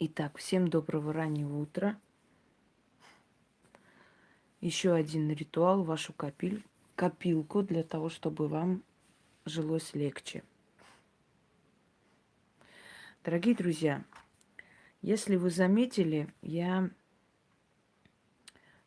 Итак, всем доброго раннего утра. Еще один ритуал в вашу копилку для того, чтобы вам жилось легче. Дорогие друзья, если вы заметили, я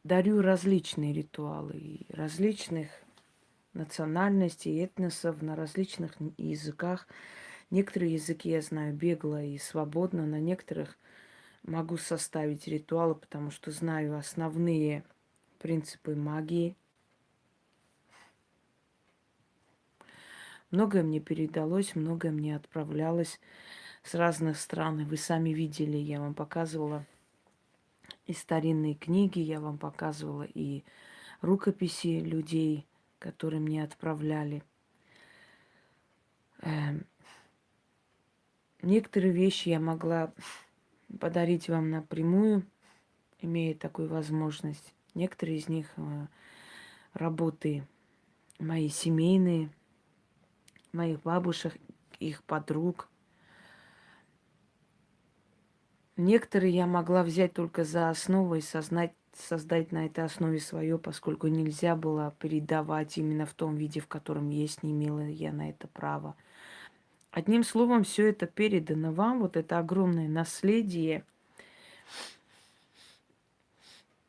дарю различные ритуалы и различных национальностей, этносов на различных языках. Некоторые языки я знаю бегло и свободно, на некоторых могу составить ритуалы, потому что знаю основные принципы магии. Многое мне передалось, многое мне отправлялось с разных стран. И вы сами видели, я вам показывала и старинные книги, я вам показывала и рукописи людей, которые мне отправляли. Некоторые вещи я могла подарить вам напрямую, имея такую возможность. Некоторые из них работы мои семейные, моих бабушек, их подруг. Некоторые я могла взять только за основу и создать на этой основе свое, поскольку нельзя было передавать именно в том виде, в котором есть, не имела я на это права. Одним словом, все это передано вам, вот это огромное наследие.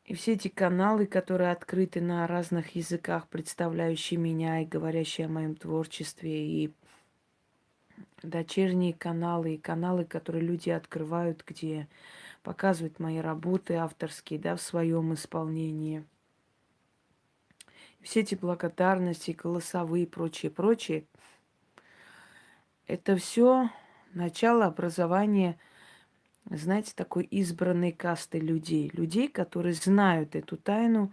И все эти каналы, которые открыты на разных языках, представляющие меня и говорящие о моем творчестве, и дочерние каналы, и каналы, которые люди открывают, где показывают мои работы авторские, да, в своем исполнении. Все эти благодарности, голосовые и прочее, прочее, это все начало образования, знаете, такой избранной касты людей. Людей, которые знают эту тайну,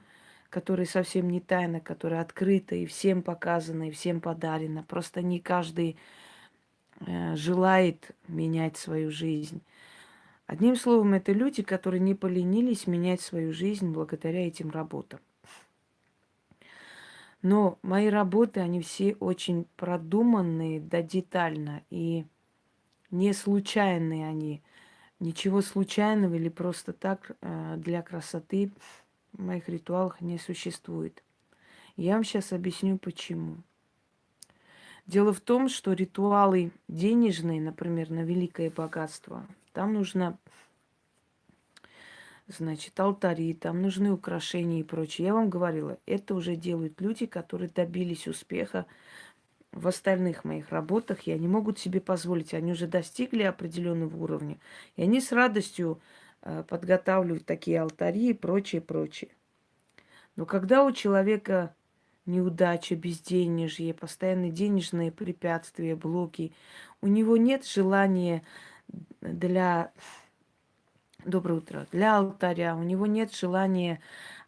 которая совсем не тайна, которая открыта и всем показана, и всем подарена. Просто не каждый желает менять свою жизнь. Одним словом, это люди, которые не поленились менять свою жизнь благодаря этим работам. Но мои работы, они все очень продуманные, да, детально, и не случайные они. Ничего случайного или просто так для красоты в моих ритуалах не существует. Я вам сейчас объясню, почему. Дело в том, что ритуалы денежные, например, на великое богатство, там нужно, значит, алтари, там нужны украшения и прочее. Я вам говорила, это уже делают люди, которые добились успеха в остальных моих работах, и они могут себе позволить, они уже достигли определенного уровня, и они с радостью подготавливают такие алтари и прочее, прочее. Но когда у человека неудача, безденежье, постоянные денежные препятствия, блоки, у него нет желания для доброе утро, для алтаря, у него нет желания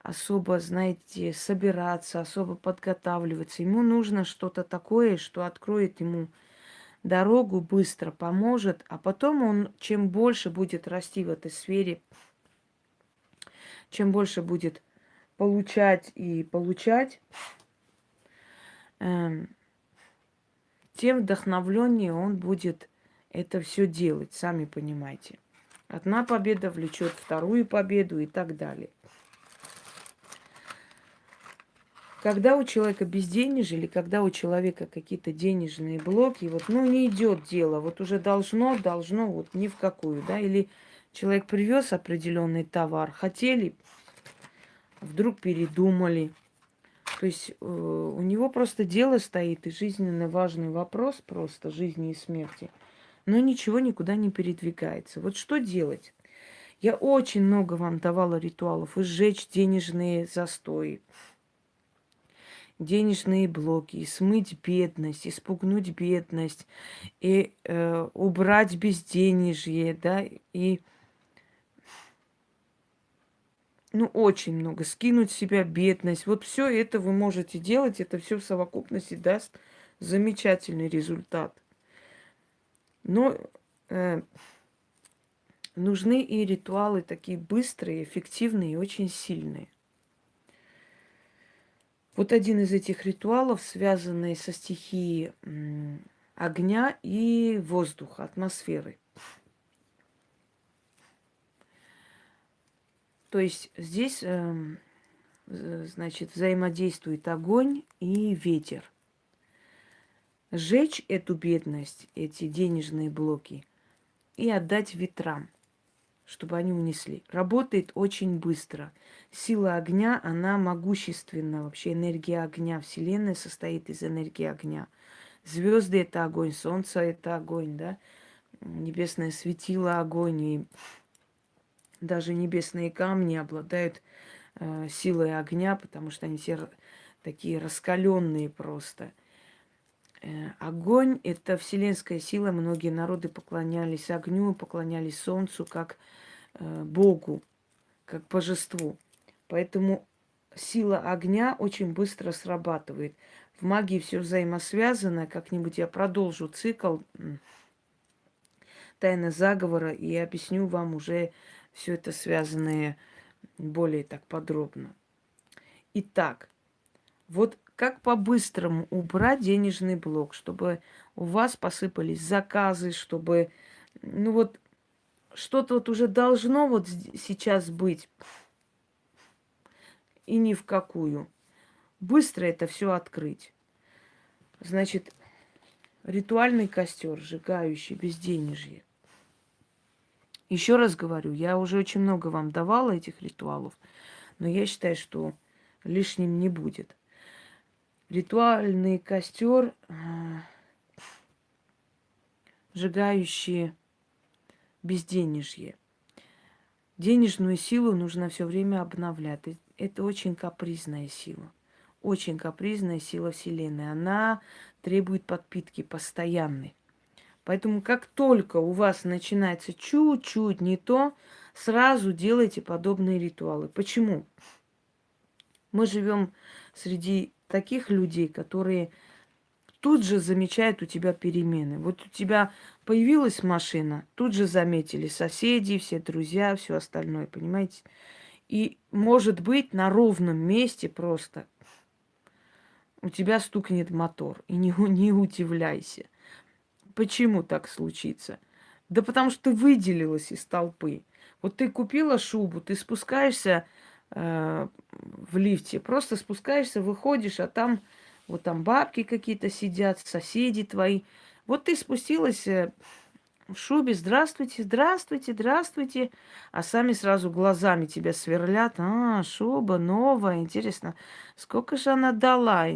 особо, знаете, собираться, особо подготавливаться. Ему нужно что-то такое, что откроет ему дорогу, быстро поможет, а потом он, чем больше будет расти в этой сфере, чем больше будет получать и получать, эм, тем вдохновленнее он будет это все делать, сами понимаете. Одна победа влечет вторую победу и так далее. Когда у человека безденежье или когда у человека какие-то денежные блоки, вот, ну, не идет дело, вот уже должно, вот ни в какую, да, или человек привез определенный товар, хотели, вдруг передумали. То есть у него просто дело стоит, и жизненно важный вопрос просто жизни и смерти, но ничего никуда не передвигается. Вот что делать? Я очень много вам давала ритуалов: и сжечь денежные застои, денежные блоки, и смыть бедность, испугнуть бедность, и убрать безденежье, да, и, ну, очень много, скинуть с себя бедность. Вот все это вы можете делать, это все в совокупности даст замечательный результат. Но э, нужны и ритуалы такие быстрые, эффективные и очень сильные. Вот один из этих ритуалов, связанный со стихией огня и воздуха, атмосферы. То есть здесь, значит, взаимодействует огонь и ветер. Сжечь эту бедность, эти денежные блоки, и отдать ветрам, чтобы они унесли. Работает очень быстро. Сила огня, она могущественна. Вообще энергия огня. Вселенная состоит из энергии огня. Звезды это огонь, солнце это огонь, да? Небесное светило огонь, и даже небесные камни обладают силой огня, потому что они все такие раскаленные просто. Огонь – это вселенская сила. Многие народы поклонялись огню, поклонялись солнцу как Богу, как божеству. Поэтому сила огня очень быстро срабатывает. В магии все взаимосвязано. Как-нибудь я продолжу цикл «Тайна заговора» и объясню вам уже все это связанное более так подробно. Итак, вот как по-быстрому убрать денежный блок, чтобы у вас посыпались заказы, чтобы, ну вот, что-то вот уже должно вот сейчас быть, и ни в какую. Быстро это все открыть. Значит, ритуальный костер, сжигающий безденежье. Еще раз говорю, я уже очень много вам давала этих ритуалов, но я считаю, что лишним не будет. Ритуальный костер, сжигающий безденежье. Денежную силу нужно все время обновлять. Это очень капризная сила. Очень капризная сила Вселенной. Она требует подпитки постоянной. Поэтому как только у вас начинается чуть-чуть не то, сразу делайте подобные ритуалы. Почему? Мы живем среди таких людей, которые тут же замечают у тебя перемены. Вот у тебя появилась машина, тут же заметили соседи, все друзья, все остальное, понимаете? И, может быть, на ровном месте просто у тебя стукнет мотор. И не удивляйся. Почему так случится? Да потому что ты выделилась из толпы. Вот ты купила шубу, ты спускаешься в лифте, просто спускаешься, выходишь, а там вот там бабки какие-то сидят, соседи твои. Вот ты спустилась в шубе, здравствуйте, здравствуйте, здравствуйте, а сами сразу глазами тебя сверлят. А, шуба новая, интересно, сколько же она дала?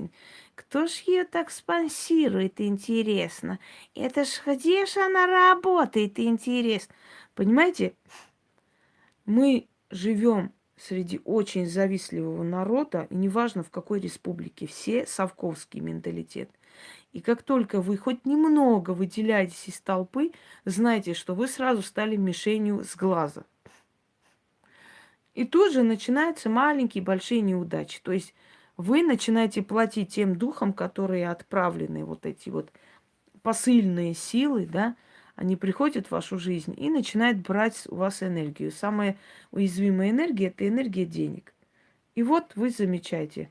Кто ж ее так спонсирует, интересно? Это ж где ж она работает, интересно? Понимаете, мы живем среди очень завистливого народа, и неважно в какой республике, все совковский менталитет. И как только вы хоть немного выделяетесь из толпы, знайте, что вы сразу стали мишенью с глаза. И тут же начинаются маленькие, большие неудачи. То есть вы начинаете платить тем духам, которые отправлены, вот эти вот посыльные силы, да, они приходят в вашу жизнь и начинают брать у вас энергию. Самая уязвимая энергия – это энергия денег. И вот вы замечаете,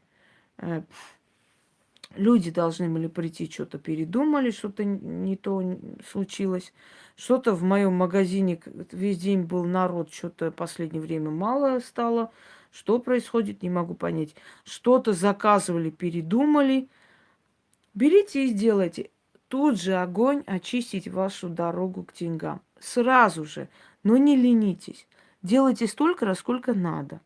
люди должны были прийти, что-то передумали, что-то не то случилось. Что-то в моем магазине весь день был народ, что-то в последнее время мало стало. Что происходит, не могу понять. Что-то заказывали, передумали. Берите и сделайте. Тут же огонь очистить вашу дорогу к деньгам. Сразу же. Но не ленитесь. Делайте столько раз, сколько надо.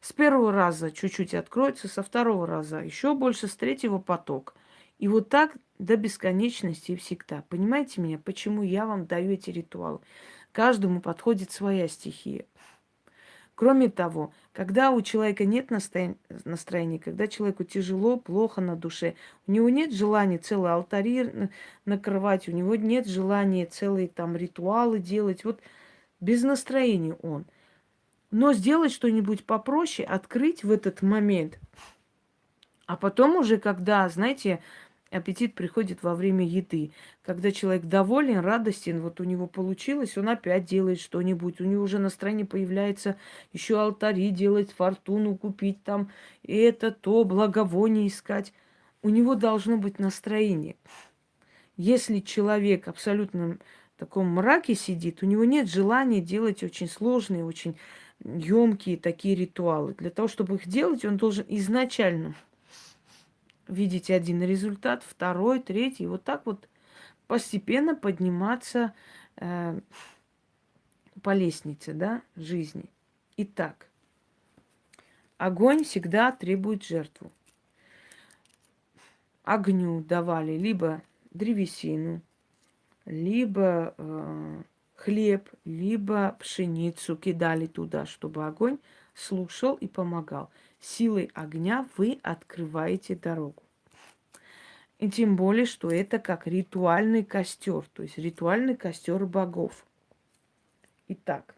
С первого раза чуть-чуть откроется, со второго раза еще больше, с третьего поток. И вот так до бесконечности и всегда. Понимаете меня, почему я вам даю эти ритуалы? Каждому подходит своя стихия. Кроме того, когда у человека нет настроения, когда человеку тяжело, плохо на душе, у него нет желания целый алтарь накрывать, у него нет желания целые там ритуалы делать. Вот без настроения он. Но сделать что-нибудь попроще, открыть в этот момент. А потом уже, когда, знаете, аппетит приходит во время еды. Когда человек доволен, радостен, вот у него получилось, он опять делает что-нибудь. У него уже настроение появляется, еще алтари делать, фортуну купить там, и это то, благовоние искать. У него должно быть настроение. Если человек абсолютно в таком мраке сидит, у него нет желания делать очень сложные, очень емкие такие ритуалы. Для того, чтобы их делать, он должен изначально видеть один результат, второй, третий, вот так вот постепенно подниматься по лестнице, да, жизни. Итак, огонь всегда требует жертву. Огню давали либо древесину, либо хлеб, либо пшеницу кидали туда, чтобы огонь слушал и помогал. Силой огня вы открываете дорогу. И тем более, что это как ритуальный костер, то есть ритуальный костер богов. Итак,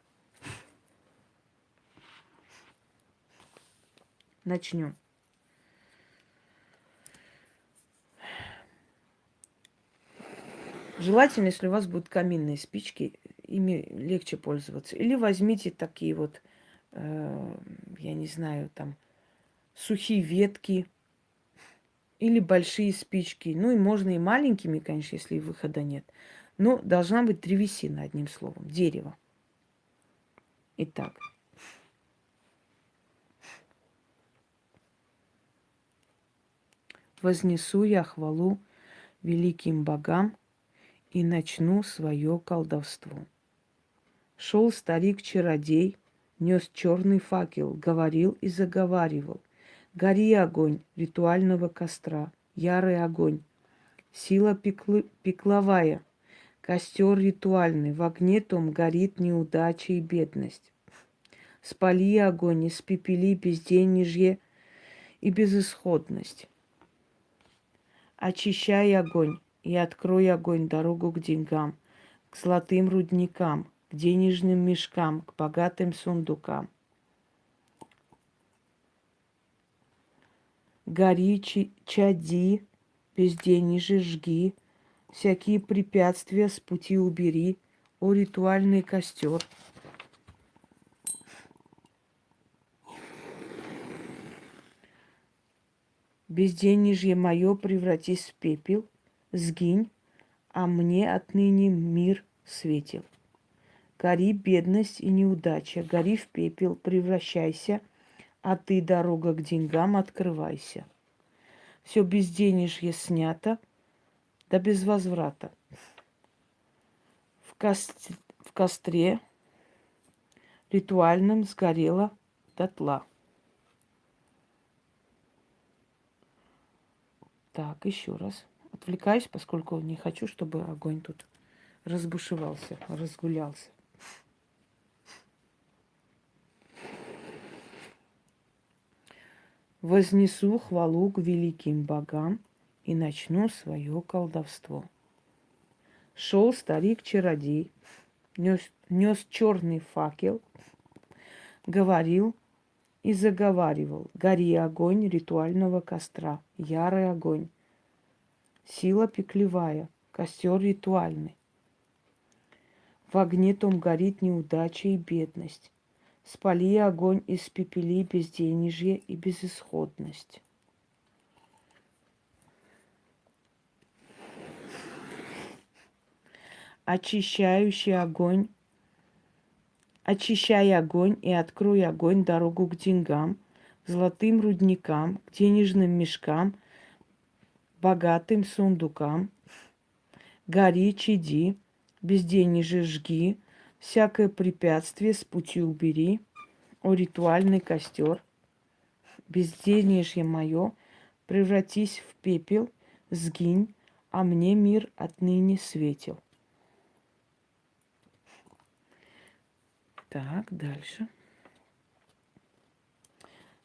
начнем. Желательно, если у вас будут каминные спички, ими легче пользоваться. Или возьмите такие вот, я не знаю, там, сухие ветки или большие спички. Ну и можно и маленькими, конечно, если выхода нет. Но должна быть древесина, одним словом, дерево. Итак, вознесу я хвалу великим богам и начну свое колдовство. Шел старик-чародей, нес черный факел, говорил и заговаривал. Гори огонь ритуального костра, ярый огонь, сила пекловая, костер ритуальный, в огне том горит неудача и бедность. Спали огонь, испепели безденежье и безысходность. Очищай огонь и открой огонь дорогу к деньгам, к золотым рудникам, к денежным мешкам, к богатым сундукам. Гори, чади, безденежье жги, всякие препятствия с пути убери, о ритуальный костер. Безденежье мое превратись в пепел, сгинь, а мне отныне мир светил. Гори бедность и неудача, гори в пепел, превращайся, а ты, дорога к деньгам, открывайся. Все безденежье снято, да без возврата. В костре ритуальном сгорела дотла. Так, еще раз. Отвлекаюсь, поскольку не хочу, чтобы огонь тут разбушевался, разгулялся. Вознесу хвалу к великим богам и начну свое колдовство. Шел старик-чародей, нес черный факел, говорил и заговаривал. Гори огонь ритуального костра, ярый огонь, сила пеклевая, костер ритуальный. В огне том горит неудача и бедность. Спали огонь, испепели безденежье и безысходность. Очищающий огонь, очищай огонь и открой огонь дорогу к деньгам, к золотым рудникам, к денежным мешкам, богатым сундукам. Гори, чади, безденежье жги, всякое препятствие с пути убери, о ритуальный костер. Безденежье мое, превратись в пепел, сгинь, а мне мир отныне светил. Так, дальше.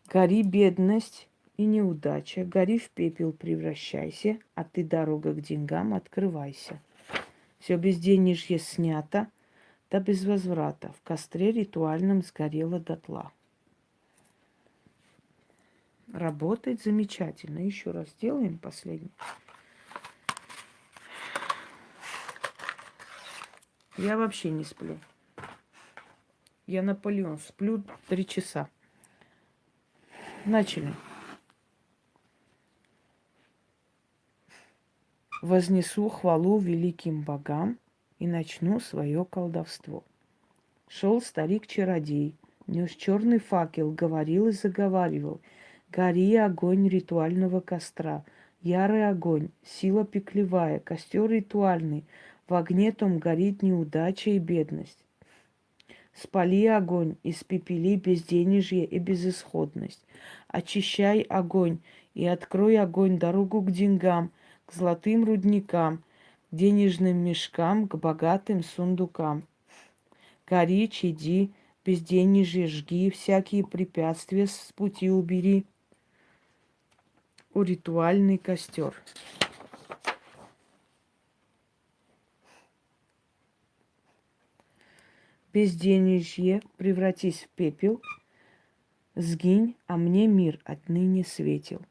Гори бедность и неудача, гори в пепел превращайся, а ты, дорога к деньгам, открывайся. Все безденежье снято, да без возврата. В костре ритуальном сгорело дотла. Работает замечательно. Еще раз делаем последний. Я вообще не сплю. Я Наполеон. Сплю 3 часа. Начали. Вознесу хвалу великим богам и начну свое колдовство. Шел старик-чародей, Нес черный факел, говорил и заговаривал. Гори огонь ритуального костра. Ярый огонь, сила пеклевая, костер ритуальный. В огне том горит неудача и бедность. Спали огонь, испепели безденежье и безысходность. Очищай огонь и открой огонь дорогу к деньгам, к золотым рудникам, к денежным мешкам, к богатым сундукам. Гори, чади, безденежье жги, всякие препятствия с пути убери. О, ритуальный костер. Безденежье, превратись в пепел, сгинь, а мне мир отныне светил.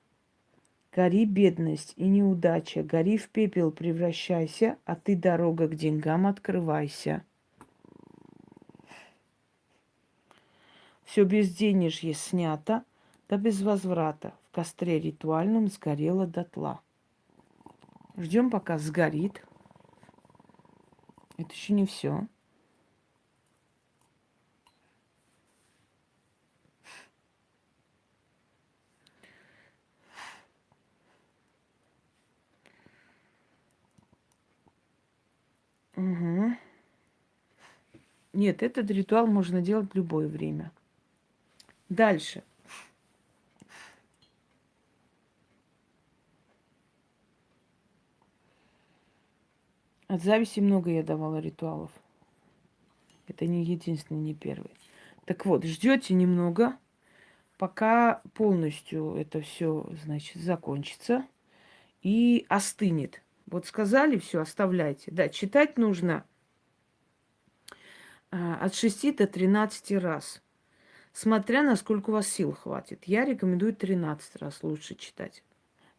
Гори, бедность и неудача, гори в пепел превращайся, а ты, дорога к деньгам, открывайся. Все безденежье снято, да без возврата. В костре ритуальном сгорело дотла. Ждем, пока сгорит. Это еще не все. Угу. Нет, этот ритуал можно делать в любое время. Дальше. От зависти много я давала ритуалов. Это не единственный, не первый. Так вот, ждете немного, пока полностью это все, значит, закончится и остынет. Вот сказали, все, оставляйте. Да, читать нужно от 6 до 13 раз, смотря насколько у вас сил хватит. Я рекомендую 13 раз лучше читать.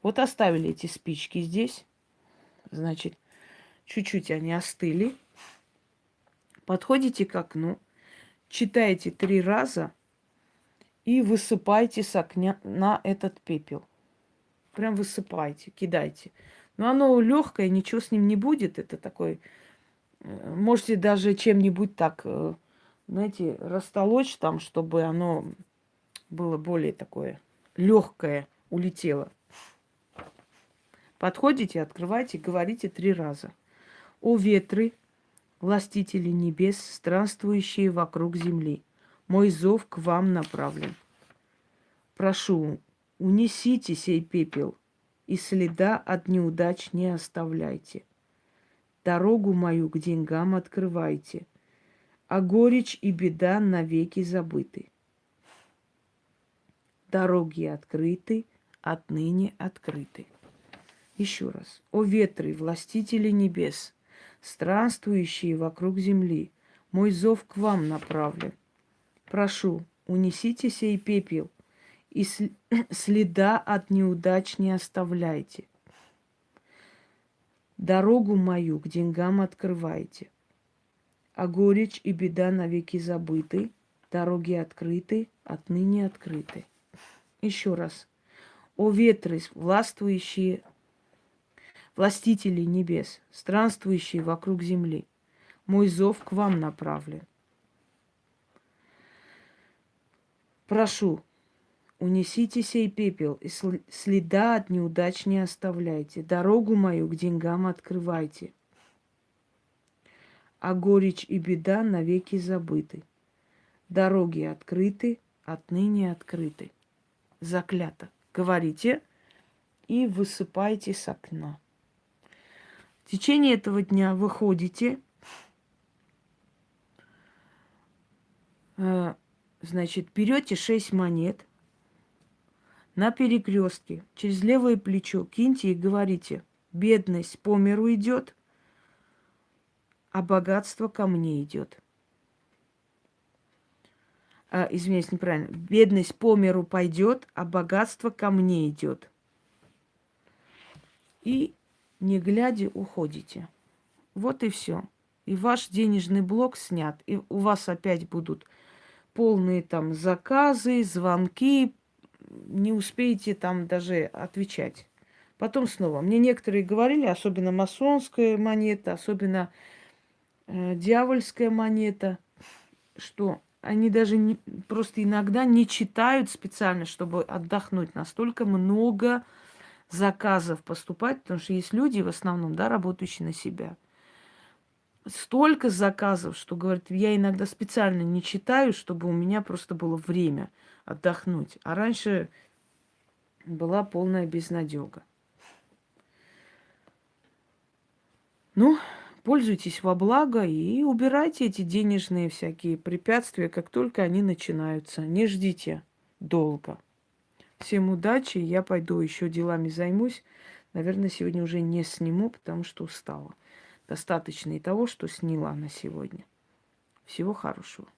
Вот оставили эти спички здесь. Значит, чуть-чуть они остыли. Подходите к окну, читаете 3 раза и высыпайте с окна на этот пепел. Прям высыпайте, кидайте. Но оно легкое, ничего с ним не будет. Это такой... Можете даже чем-нибудь так, знаете, растолочь там, чтобы оно было более такое легкое, улетело. Подходите, открывайте, говорите 3 раза. О ветры, властители небес, странствующие вокруг земли, мой зов к вам направлен. Прошу, унесите сей пепел, и следа от неудач не оставляйте. Дорогу мою к деньгам открывайте, а горечь и беда навеки забыты. Дороги открыты, отныне открыты. Еще раз. О ветры, властители небес, странствующие вокруг земли, мой зов к вам направлен. Прошу, унесите сей пепел, и следа от неудач не оставляйте. Дорогу мою к деньгам открывайте, а горечь и беда навеки забыты, дороги открыты, отныне открыты. Еще раз. О ветры, властвующие, властители небес, странствующие вокруг земли, мой зов к вам направлен. Прошу, унесите сей пепел, и следа от неудач не оставляйте. Дорогу мою к деньгам открывайте, а горечь и беда навеки забыты. Дороги открыты, отныне открыты. Заклято. Говорите и высыпайте с окна. В течение этого дня выходите, значит, берете 6 монет на перекрестке, через левое плечо киньте и говорите: бедность по миру идет, а богатство ко мне идет. Извиняюсь, неправильно. Бедность по миру пойдет, а богатство ко мне идет. И, не глядя, уходите. Вот и все. И ваш денежный блок снят. И у вас опять будут полные там заказы, звонки. Не успеете там даже отвечать. Потом снова. Мне некоторые говорили, особенно масонская монета, особенно дьявольская монета, что они даже просто иногда не читают специально, чтобы отдохнуть. Настолько много заказов поступать, потому что есть люди, в основном, да, работающие на себя. Столько заказов, что, говорит, я иногда специально не читаю, чтобы у меня просто было время отдохнуть. А раньше была полная безнадега. Ну, пользуйтесь во благо и убирайте эти денежные всякие препятствия, как только они начинаются. Не ждите долго. Всем удачи, я пойду еще делами займусь. Наверное, сегодня уже не сниму, потому что устала. Достаточно и того, что сняла на сегодня. Всего хорошего.